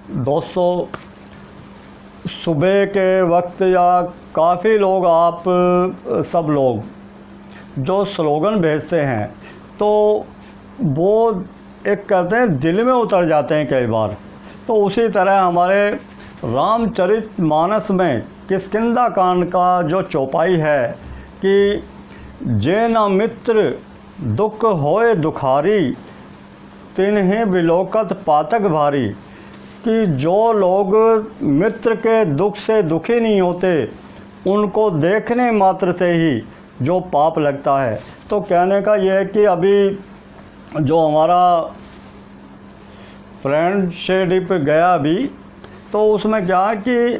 दोस्तों, सुबह के वक्त या काफ़ी लोग आप सब लोग जो स्लोगन भेजते हैं तो वो एक कहते हैं दिल में उतर जाते हैं कई बार। तो उसी तरह हमारे रामचरितमानस में किष्किंधा कांड का जो चौपाई है कि जे न मित्र दुख होए दुखारी तिन्हि विलोकत पातक भारी, कि जो लोग मित्र के दुख से दुखी नहीं होते उनको देखने मात्र से ही जो पाप लगता है। तो कहने का यह है कि अभी जो हमारा फ्रेंडशिप गया अभी, तो उसमें क्या है कि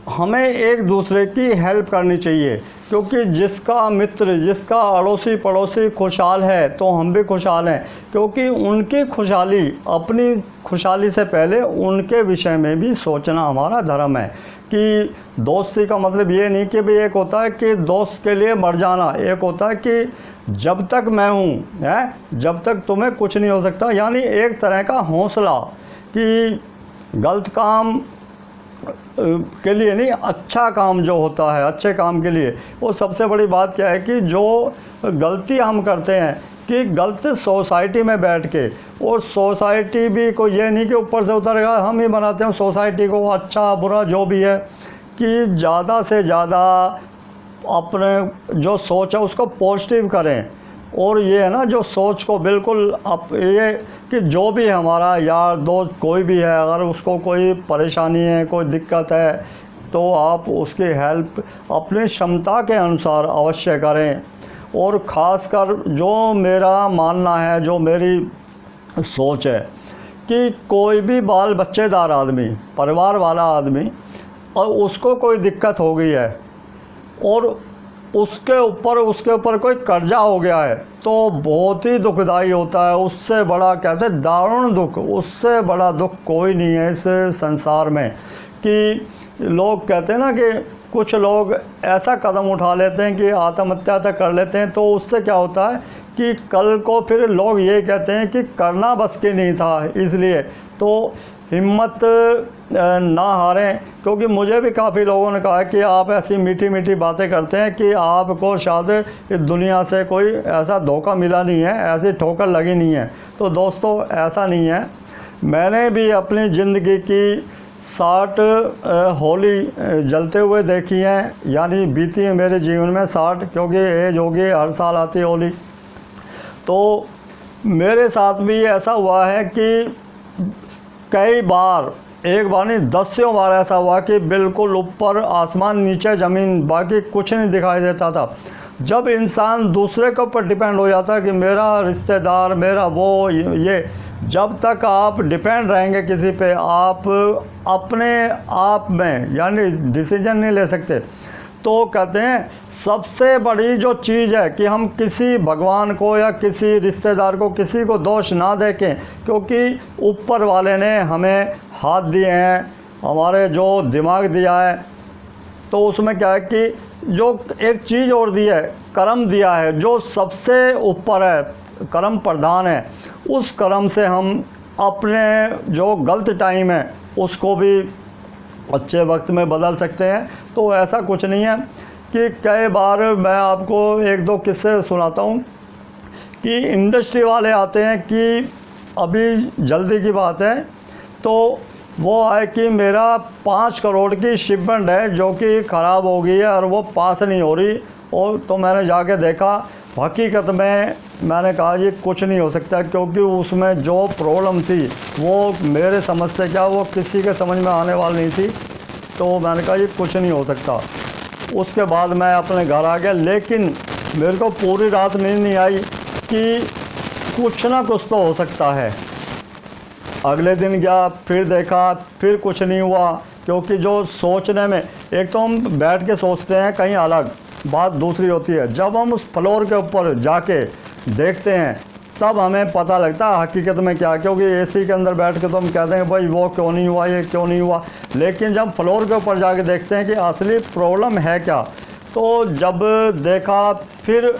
हमें एक दूसरे की हेल्प करनी चाहिए, क्योंकि जिसका मित्र जिसका अड़ोसी पड़ोसी खुशहाल है तो हम भी खुशहाल हैं, क्योंकि उनकी खुशहाली अपनी खुशहाली से पहले उनके विषय में भी सोचना हमारा धर्म है। कि दोस्ती का मतलब ये नहीं कि भाई एक होता है कि दोस्त के लिए मर जाना, एक होता है कि जब तक मैं हूँ जब तक तुम्हें कुछ नहीं हो सकता। यानी एक तरह का हौसला कि गलत काम के लिए नहीं, अच्छा काम जो होता है अच्छे काम के लिए। वो सबसे बड़ी बात क्या है कि जो गलती हम करते हैं कि गलत सोसाइटी में बैठ के, और सोसाइटी भी कोई ये नहीं कि ऊपर से उतर गया, हम ही बनाते हैं सोसाइटी को, अच्छा बुरा जो भी है, कि ज़्यादा से ज़्यादा अपने जो सोच है उसको पॉजिटिव करें। और ये है ना, जो सोच को बिल्कुल आप ये कि जो भी हमारा यार दोस्त कोई भी है, अगर उसको कोई परेशानी है कोई दिक्कत है तो आप उसकी हेल्प अपनी क्षमता के अनुसार अवश्य करें। और ख़ासकर जो मेरा मानना है, जो मेरी सोच है कि कोई भी बाल बच्चेदार आदमी, परिवार वाला आदमी, और उसको कोई दिक्कत हो गई है और उसके ऊपर कोई कर्जा हो गया है तो बहुत ही दुखदाई होता है। उससे बड़ा कहते हैं दारुण दुख, उससे बड़ा दुख कोई नहीं है इस संसार में। कि लोग कहते हैं ना कि कुछ लोग ऐसा कदम उठा लेते हैं कि आत्महत्या तक कर लेते हैं, तो उससे क्या होता है कि कल को फिर लोग ये कहते हैं कि करना बस की नहीं था। इसलिए तो हिम्मत ना हारें, क्योंकि मुझे भी काफ़ी लोगों ने कहा है कि आप ऐसी मीठी मीठी बातें करते हैं कि आपको शायद इस दुनिया से कोई ऐसा धोखा मिला नहीं है, ऐसी ठोकर लगी नहीं है। तो दोस्तों ऐसा नहीं है। मैंने भी अपनी ज़िंदगी की 60 होली जलते हुए देखी हैं, यानी बीती है मेरे जीवन में 60, क्योंकि एज होगी, हर साल आती है होली। तो मेरे साथ भी ऐसा हुआ है कि कई बार, एक बार नहीं 10 बार ऐसा हुआ कि बिल्कुल ऊपर आसमान नीचे ज़मीन, बाकी कुछ नहीं दिखाई देता था। जब इंसान दूसरे के ऊपर डिपेंड हो जाता है कि मेरा रिश्तेदार, मेरा वो ये, जब तक आप डिपेंड रहेंगे किसी पे, आप अपने आप में यानी डिसीजन नहीं ले सकते। तो कहते हैं सबसे बड़ी जो चीज़ है कि हम किसी भगवान को या किसी रिश्तेदार को, किसी को दोष ना देखें, क्योंकि ऊपर वाले ने हमें हाथ दिए हैं, हमारे जो दिमाग दिया है, तो उसमें क्या है कि जो एक चीज़ और दी है, कर्म दिया है, जो सबसे ऊपर है, कर्म प्रधान है। उस कर्म से हम अपने जो गलत टाइम है उसको भी अच्छे वक्त में बदल सकते हैं। तो ऐसा कुछ नहीं है कि कई बार मैं आपको एक दो किस्से सुनाता हूँ कि इंडस्ट्री वाले आते हैं कि अभी जल्दी की बात है, तो वो है कि मेरा 5 करोड़ की शिपमेंट है जो कि ख़राब हो गई है और वो पास नहीं हो रही। और तो मैंने जाके देखा, हकीकत में मैंने कहा ये कुछ नहीं हो सकता, क्योंकि उसमें जो प्रॉब्लम थी वो मेरे समझ से क्या, वो किसी के समझ में आने वाली नहीं थी। तो मैंने कहा ये कुछ नहीं हो सकता। उसके बाद मैं अपने घर आ गया, लेकिन मेरे को पूरी रात नींद नहीं आई कि कुछ ना कुछ तो हो सकता है। अगले दिन गया, फिर देखा, फिर कुछ नहीं हुआ, क्योंकि जो सोचने में, एक तो हम बैठ के सोचते हैं कहीं अलग, बात दूसरी होती है। जब हम उस फ्लोर के ऊपर जाके देखते हैं तब हमें पता लगता है हकीकत में क्या, क्योंकि एसी के अंदर बैठ के तो हम कहते हैं भाई वो क्यों नहीं हुआ, ये क्यों नहीं हुआ, लेकिन जब फ्लोर के ऊपर जाके देखते हैं कि असली प्रॉब्लम है क्या। तो जब देखा, फिर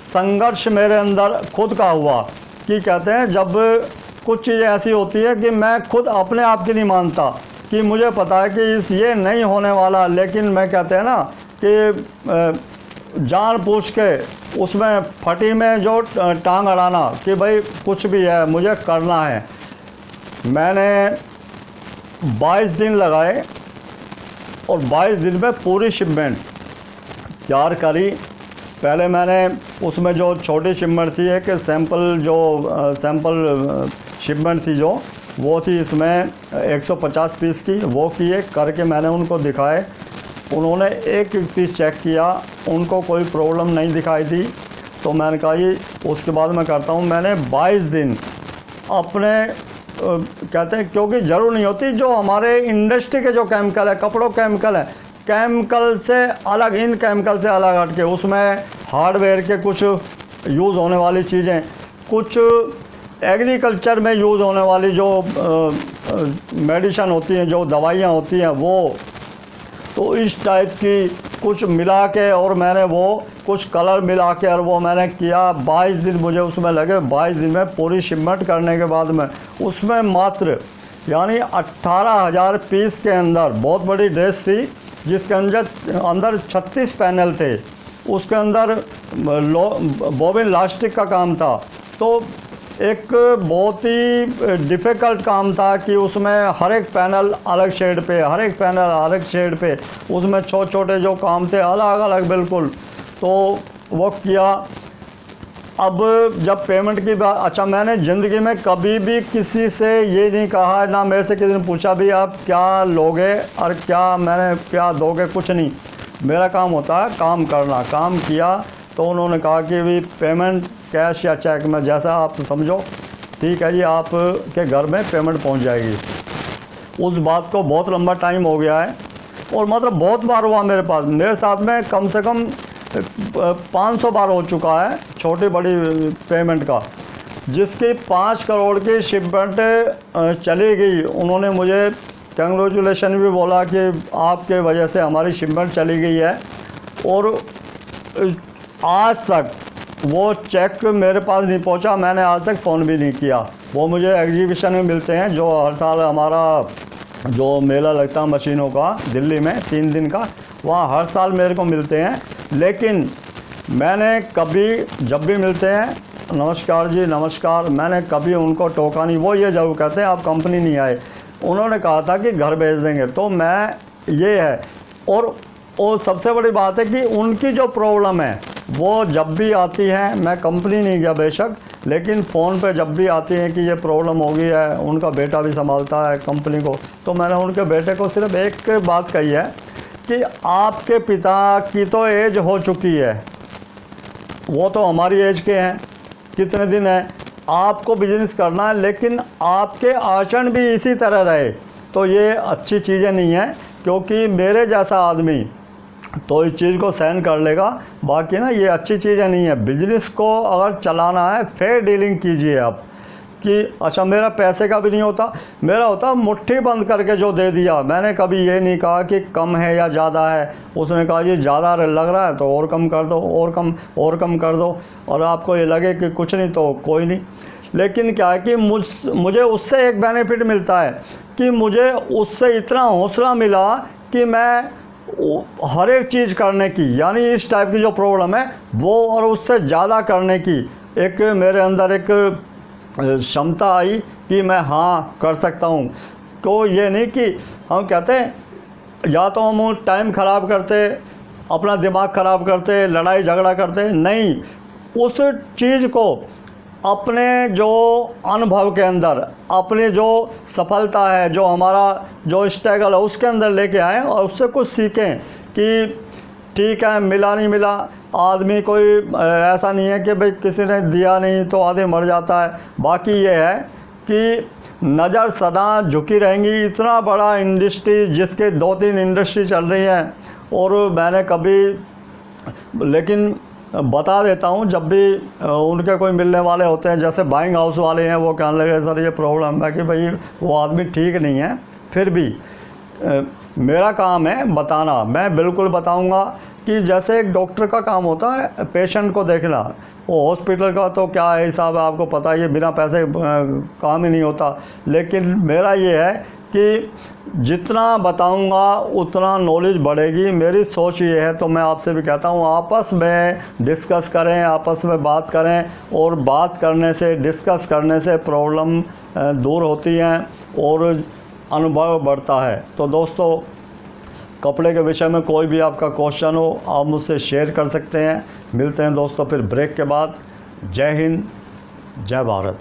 संघर्ष मेरे अंदर खुद का हुआ कि कहते हैं जब कुछ चीज़ें ऐसी होती है कि मैं खुद अपने आप की नहीं मानता, कि मुझे पता है कि ये नहीं होने वाला, लेकिन मैं कहते हैं ना कि जानबूझ के उसमें फटी में जो टांग अड़ाना कि भाई कुछ भी है मुझे करना है। मैंने 22 दिन लगाए और 22 दिन में पूरी शिपमेंट तैयार करी। पहले मैंने उसमें जो छोटी शिपमेंट थी, एक सैंपल शिपमेंट थी जो वो थी इसमें 150 पीस की, वो किए करके मैंने उनको दिखाए। उन्होंने एक पीस चेक किया, उनको कोई प्रॉब्लम नहीं दिखाई दी, तो मैंने कहा ये उसके बाद मैं करता हूँ। मैंने 22 दिन अपने कहते हैं, क्योंकि ज़रूर नहीं होती, जो हमारे इंडस्ट्री के जो केमिकल है, कपड़ों केमिकल है, केमिकल से अलग, इन केमिकल से अलग हट के उसमें हार्डवेयर के कुछ यूज़ होने वाली चीज़ें, कुछ एग्रीकल्चर में यूज़ होने वाली जो मेडिसिन होती हैं, जो दवाइयाँ होती हैं, वो तो इस टाइप की कुछ मिला के, और मैंने वो कुछ कलर मिला के और वो मैंने किया। 22 दिन मुझे उसमें लगे। 22 दिन में पूरी शिपमेंट करने के बाद में उसमें मात्र यानी 18,000 पीस के अंदर, बहुत बड़ी ड्रेस थी जिसके अंदर 36 पैनल थे, उसके अंदर बॉबिन लास्टिक का काम था। तो एक बहुत ही डिफ़िकल्ट काम था कि उसमें हर एक पैनल अलग शेड पे, हर एक पैनल अलग शेड पे, उसमें छोटे छोटे जो काम थे अलग अलग बिल्कुल। तो वो किया। अब जब पेमेंट की बात, अच्छा मैंने ज़िंदगी में कभी भी किसी से ये नहीं कहा, ना मेरे से किसी ने पूछा भी आप क्या लोगे और मैंने क्या दोगे, कुछ नहीं। मेरा काम होता है काम करना। काम किया तो उन्होंने कहा कि भी पेमेंट कैश या चेक में, जैसा आप समझो, ठीक है जी, आप के घर में पेमेंट पहुंच जाएगी। उस बात को बहुत लंबा टाइम हो गया है और मतलब बहुत बार हुआ मेरे पास, मेरे साथ में कम से कम 500 बार हो चुका है छोटी बड़ी पेमेंट का। जिसकी 5 करोड़ की शिपमेंट चली गई, उन्होंने मुझे कंग्रेचुलेशन भी बोला कि आपके वजह से हमारी शिपमेंट चली गई है। और आज तक वो चेक मेरे पास नहीं पहुंचा, मैंने आज तक फ़ोन भी नहीं किया। वो मुझे एग्जीबिशन में मिलते हैं, जो हर साल हमारा जो मेला लगता है मशीनों का दिल्ली में 3 दिन का, वहाँ हर साल मेरे को मिलते हैं। लेकिन मैंने कभी, जब भी मिलते हैं, नमस्कार जी नमस्कार, मैंने कभी उनको टोका नहीं। वो ये ज़रूर कहते हैं आप कंपनी नहीं आए, उन्होंने कहा था कि घर भेज देंगे। तो मैं ये है, और सबसे बड़ी बात है कि उनकी जो प्रॉब्लम है वो जब भी आती है, मैं कंपनी नहीं गया बेशक, लेकिन फ़ोन पे जब भी आती है कि ये प्रॉब्लम हो गई है, उनका बेटा भी संभालता है कंपनी को, तो मैंने उनके बेटे को सिर्फ एक बात कही है कि आपके पिता की तो एज हो चुकी है, वो तो हमारी एज के हैं, कितने दिन है, आपको बिजनेस करना है, लेकिन आपके आचरण भी इसी तरह रहे तो ये अच्छी चीज़ें नहीं है। क्योंकि मेरे जैसा आदमी तो इस चीज़ को सहन कर लेगा, बाकी ना ये अच्छी चीज़ें नहीं है। बिजनेस को अगर चलाना है फेयर डीलिंग कीजिए आप, कि अच्छा मेरा पैसे का भी नहीं होता, मेरा होता मुट्ठी बंद करके जो दे दिया। मैंने कभी ये नहीं कहा कि कम है या ज़्यादा है, उसने कहा ये ज़्यादा लग रहा है तो और कम कर दो, और कम कर दो, और आपको ये लगे कि कुछ नहीं तो कोई नहीं। लेकिन क्या है कि मुझे उससे एक बेनिफिट मिलता है कि मुझे उससे इतना हौसला मिला कि मैं हर एक चीज़ करने की, यानी इस टाइप की जो प्रॉब्लम है वो और उससे ज़्यादा करने की एक मेरे अंदर एक क्षमता आई कि मैं हाँ कर सकता हूँ। तो ये नहीं कि हम कहते हैं या तो हम टाइम ख़राब करते, अपना दिमाग ख़राब करते, लड़ाई झगड़ा करते, नहीं, उस चीज़ को अपने जो अनुभव के अंदर, अपनी जो सफलता है, जो हमारा जो स्ट्रगल है उसके अंदर लेके आएँ और उससे कुछ सीखें कि ठीक है मिला नहीं मिला, आदमी कोई ऐसा नहीं है कि भाई किसी ने दिया नहीं तो आदमी मर जाता है। बाकी ये है कि नज़र सदा झुकी रहेंगी। इतना बड़ा इंडस्ट्री जिसके 2-3 इंडस्ट्री चल रही हैं, और मैंने कभी, लेकिन बता देता हूँ, जब भी उनके कोई मिलने वाले होते हैं, जैसे बाइंग हाउस वाले हैं, वो कहने लगे सर ये प्रॉब्लम है कि भाई वो आदमी ठीक नहीं है, फिर भी मेरा काम है बताना, मैं बिल्कुल बताऊंगा कि जैसे एक डॉक्टर का काम होता है पेशेंट को देखना, वो हॉस्पिटल का तो क्या है हिसाब है आपको पता ही है, बिना पैसे काम ही नहीं होता। लेकिन मेरा ये है कि जितना बताऊंगा उतना नॉलेज बढ़ेगी, मेरी सोच ये है। तो मैं आपसे भी कहता हूँ आपस में डिस्कस करें, आपस में बात करें, और बात करने से, डिस्कस करने से प्रॉब्लम दूर होती हैं और अनुभव बढ़ता है। तो दोस्तों, कपड़े के विषय में कोई भी आपका क्वेश्चन हो आप मुझसे शेयर कर सकते हैं। मिलते हैं दोस्तों फिर ब्रेक के बाद। जय हिंद, जय भारत।